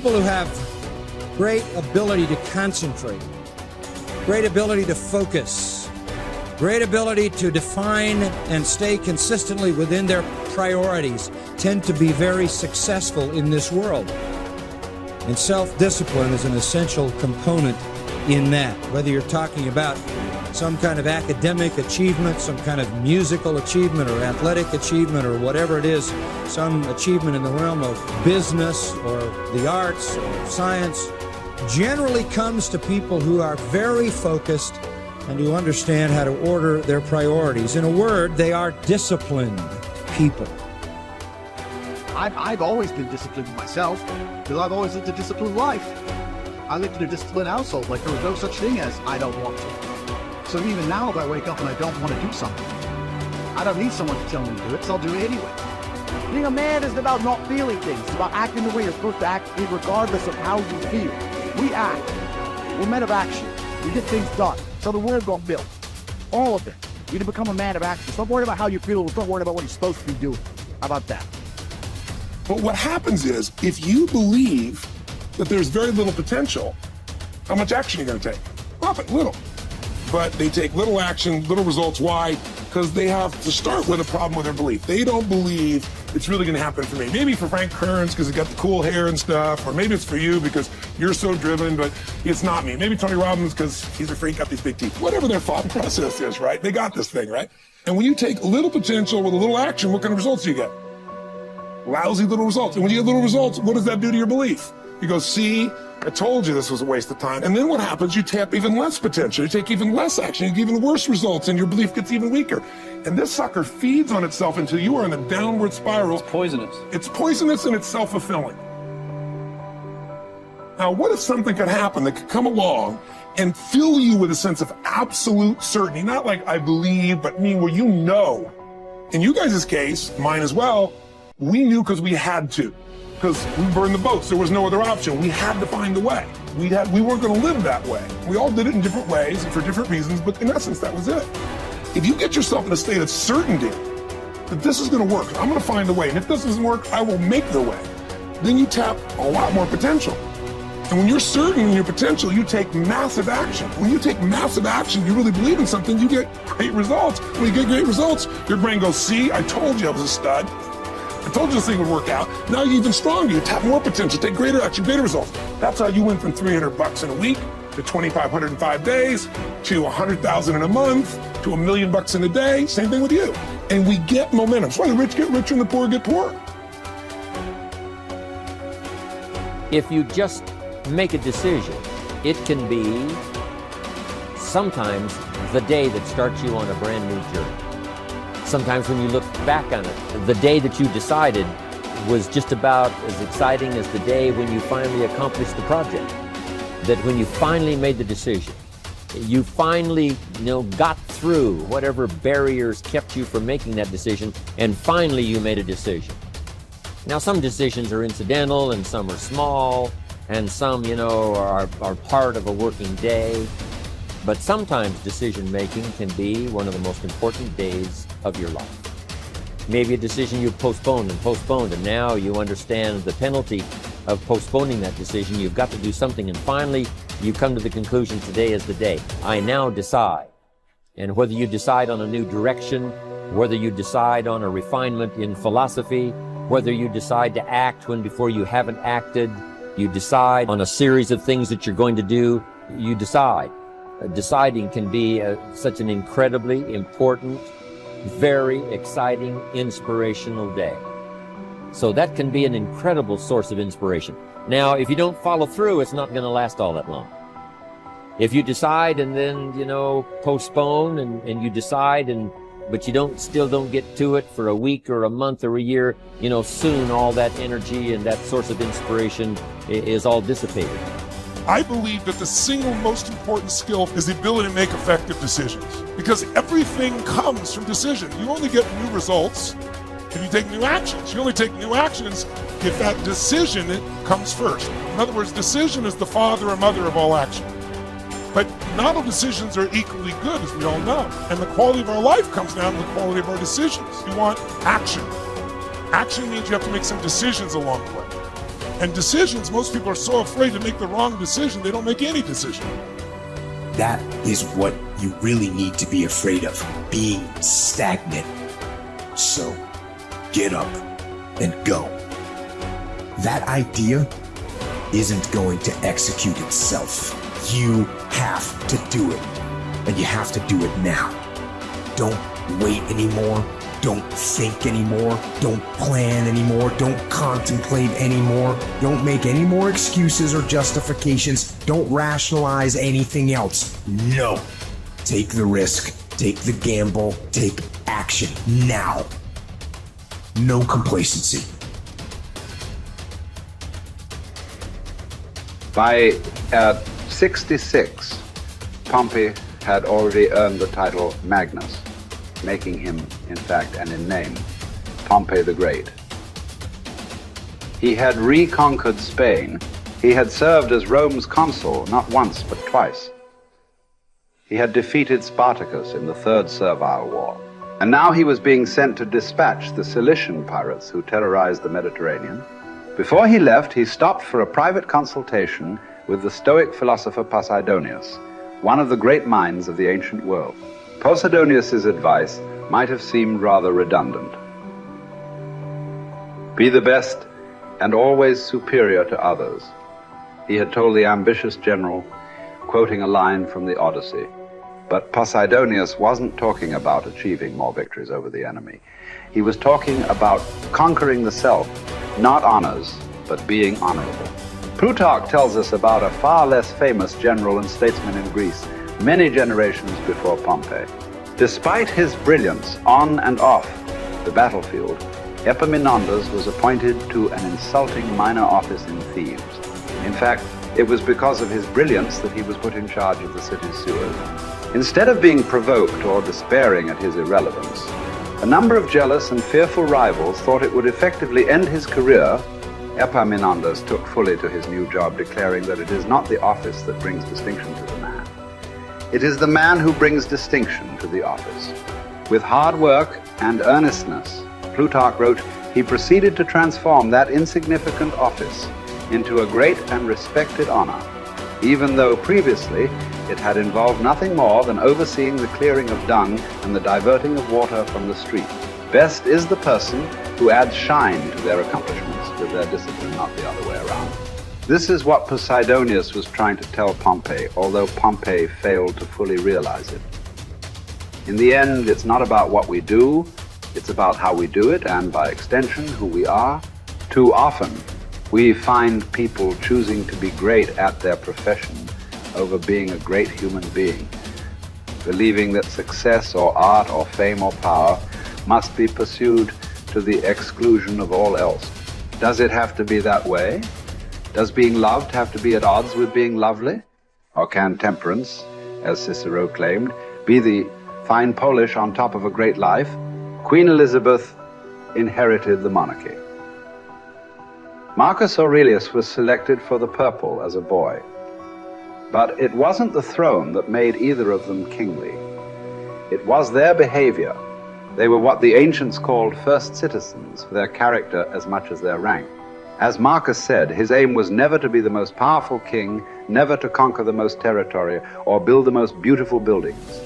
people who have great ability to concentrate, great ability to focus, great ability to define and stay consistently within their priorities tend to be very successful in this world. And self-discipline is an essential component in that. Whether you're talking about some kind of academic achievement, some kind of musical achievement or athletic achievement or whatever it is, some achievement in the realm of business or the arts or science, generally comes to people who are very focused and who understand how to order their priorities. In a word, they are disciplined people. I've always been disciplined myself because I've always lived a disciplined life. I lived in a disciplined household, like there was no such thing as I don't want to. So even now if I wake up and I don't want to do something, I don't need someone to tell me to do it, so I'll do it anyway. Being a man isn't about not feeling things. It's about acting the way you're supposed to act regardless of how you feel. We act. We're men of action. We get things done. So the world got built. All of it. You need to become a man of action. Stop worrying about how you feel. Stop worrying about what you're supposed to be doing. How about that? But what happens is, if you believe that there's very little potential, how much action are you going to take? Nothing, little. But they take little action, little results. Why? Because they have to start with a problem with their belief. They don't believe it's really going to happen for me. Maybe for Frank Kearns because he got the cool hair and stuff, or maybe it's for you because you're so driven, but it's not me. Maybe Tony Robbins because he's a freak, got these big teeth. Whatever their thought process is, right? They got this thing, right? And when you take a little potential with a little action, what kind of results do you get? Lousy little results. And when you get little results, what does that do to your belief? You go, see, I told you this was a waste of time. And then what happens? You tap even less potential. You take even less action. You get even worse results, and your belief gets even weaker. And this sucker feeds on itself until you are in a downward spiral. It's poisonous. It's poisonous and it's self-fulfilling. Now, what if something could happen that could come along and fill you with a sense of absolute certainty? Not like I believe, but where you know. In you guys' case, mine as well, we knew because we had to. Because we burned the boats. There was no other option. We had to find a way. We weren't going to live that way. We all did it in different ways and for different reasons, but in essence, that was it. If you get yourself in a state of certainty that this is going to work, I'm going to find a way, and if this doesn't work, I will make the way, then you tap a lot more potential. And when you're certain in your potential, you take massive action. When you take massive action, you really believe in something, you get great results. When you get great results, your brain goes, see, I told you I was a stud. I told you this thing would work out. Now you're even stronger. You tap more potential, take greater action, greater results. That's how you went from $300 in a week to $2,500 in 5 days to $100,000 in a month to $1 million in a day. Same thing with you. And we get momentum. That's why the rich get richer and the poor get poorer. If you just make a decision, it can be sometimes the day that starts you on a brand new journey. Sometimes when you look back on it, the day that you decided was just about as exciting as the day when you finally accomplished the project. That when you finally made the decision, you finally, got through whatever barriers kept you from making that decision, and finally you made a decision. Now some decisions are incidental and some are small, and some, are part of a working day. But sometimes decision-making can be one of the most important days of your life. Maybe a decision you postponed, and now you understand the penalty of postponing that decision. You've got to do something, and finally you come to the conclusion, today is the day. I now decide. And whether you decide on a new direction, whether you decide on a refinement in philosophy, whether you decide to act when before you haven't acted, you decide on a series of things that you're going to do, you decide. Deciding can be such an incredibly important, very exciting, inspirational day. So that can be an incredible source of inspiration. Now, if you don't follow through, it's not going to last all that long. If you decide and then, postpone and you decide but you still don't get to it for a week or a month or a year, soon all that energy and that source of inspiration is all dissipated. I believe that the single most important skill is the ability to make effective decisions, because everything comes from decision. You only get new results if you take new actions. You only take new actions if that decision comes first. In other words, decision is the father or mother of all action. But not all decisions are equally good, as we all know. And the quality of our life comes down to the quality of our decisions. You want action. Action means you have to make some decisions along the way. And decisions, most people are so afraid to make the wrong decision, they don't make any decision. That is what you really need to be afraid of, being stagnant. So, get up and go. That idea isn't going to execute itself. You have to do it, and you have to do it now. Don't wait anymore. Don't think anymore. Don't plan anymore. Don't contemplate anymore. Don't make any more excuses or justifications. Don't rationalize anything else. No. Take the risk. Take the gamble. Take action now. No complacency. By 66, Pompey had already earned the title Magnus, making him, in fact, and in name, Pompey the Great. He had reconquered Spain. He had served as Rome's consul not once but twice. He had defeated Spartacus in the Third Servile War. And now he was being sent to dispatch the Cilician pirates who terrorized the Mediterranean. Before he left, he stopped for a private consultation with the Stoic philosopher Posidonius, one of the great minds of the ancient world. Posidonius's advice might have seemed rather redundant. Be the best and always superior to others, he had told the ambitious general, quoting a line from the Odyssey. But Posidonius wasn't talking about achieving more victories over the enemy. He was talking about conquering the self, not honors, but being honorable. Plutarch tells us about a far less famous general and statesman in Greece, many generations before Pompey. Despite his brilliance on and off the battlefield, Epaminondas was appointed to an insulting minor office in Thebes. In fact, it was because of his brilliance that he was put in charge of the city's sewers. Instead of being provoked or despairing at his irrelevance, a number of jealous and fearful rivals thought it would effectively end his career. Epaminondas took fully to his new job, declaring that it is not the office that brings distinction to the man. It is the man who brings distinction to the office. With hard work and earnestness, Plutarch wrote, he proceeded to transform that insignificant office into a great and respected honor, even though previously it had involved nothing more than overseeing the clearing of dung and the diverting of water from the street. Best is the person who adds shine to their accomplishments with their discipline, not the other way around. This is what Posidonius was trying to tell Pompey, although Pompey failed to fully realize it. In the end, it's not about what we do, it's about how we do it, and by extension, who we are. Too often, we find people choosing to be great at their profession over being a great human being, believing that success or art or fame or power must be pursued to the exclusion of all else. Does it have to be that way? Does being loved have to be at odds with being lovely? Or can temperance, as Cicero claimed, be the fine polish on top of a great life? Queen Elizabeth inherited the monarchy. Marcus Aurelius was selected for the purple as a boy. But it wasn't the throne that made either of them kingly. It was their behavior. They were what the ancients called first citizens, for their character as much as their rank. As Marcus said, his aim was never to be the most powerful king, never to conquer the most territory, or build the most beautiful buildings.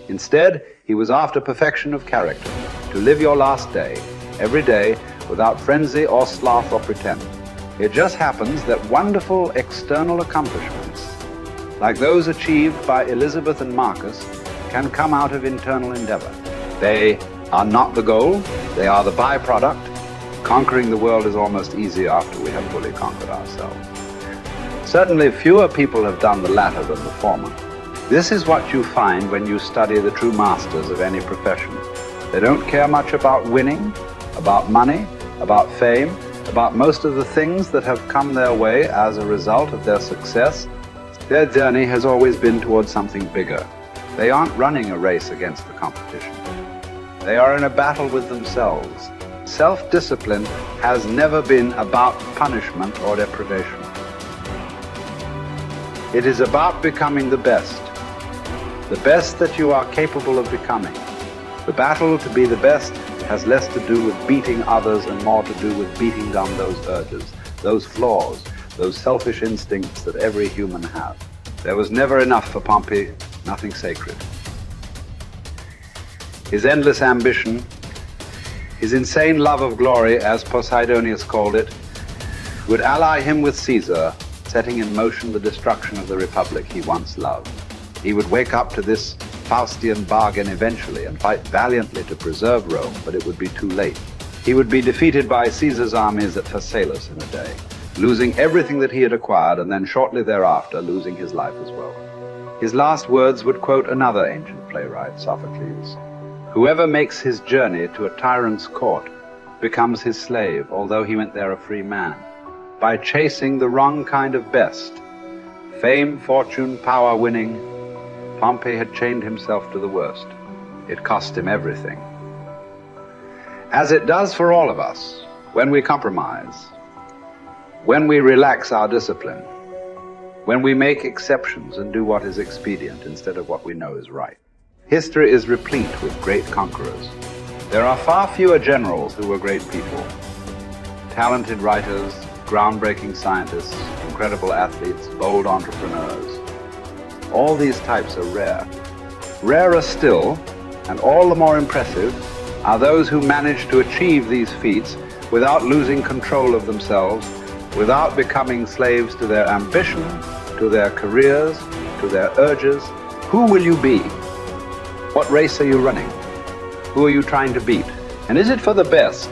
Instead, he was after perfection of character, to live your last day, every day, without frenzy or sloth or pretense. It just happens that wonderful external accomplishments, like those achieved by Elizabeth and Marcus, can come out of internal endeavor. They are not the goal, they are the byproduct. Conquering the world is almost easy after we have fully conquered ourselves. Certainly fewer people have done the latter than the former. This is what you find when you study the true masters of any profession. They don't care much about winning, about money, about fame, about most of the things that have come their way as a result of their success. Their journey has always been towards something bigger. They aren't running a race against the competition. They are in a battle with themselves. Self-discipline has never been about punishment or deprivation. It is about becoming the best that you are capable of becoming. The battle to be the best has less to do with beating others and more to do with beating down those urges. those flaws, those selfish instincts that every human has. There was never enough for Pompey, nothing sacred. His endless ambition, his insane love of glory, as Posidonius called it, would ally him with Caesar, setting in motion the destruction of the republic he once loved. He would wake up to this Faustian bargain eventually and fight valiantly to preserve Rome, but it would be too late. He would be defeated by Caesar's armies at Pharsalus in a day, losing everything that he had acquired, and then shortly thereafter losing his life as well. His last words would quote another ancient playwright, Sophocles. "Whoever makes his journey to a tyrant's court becomes his slave, although he went there a free man. By chasing the wrong kind of best, fame, fortune, power winning, Pompey had chained himself to the worst. It cost him everything." As it does for all of us, when we compromise, when we relax our discipline, when we make exceptions and do what is expedient instead of what we know is right. History is replete with great conquerors. There are far fewer generals who were great people. Talented writers, groundbreaking scientists, incredible athletes, bold entrepreneurs. All these types are rare. Rarer still, and all the more impressive, are those who manage to achieve these feats without losing control of themselves, without becoming slaves to their ambition, to their careers, to their urges. Who will you be? What race are you running? Who are you trying to beat? And is it for the best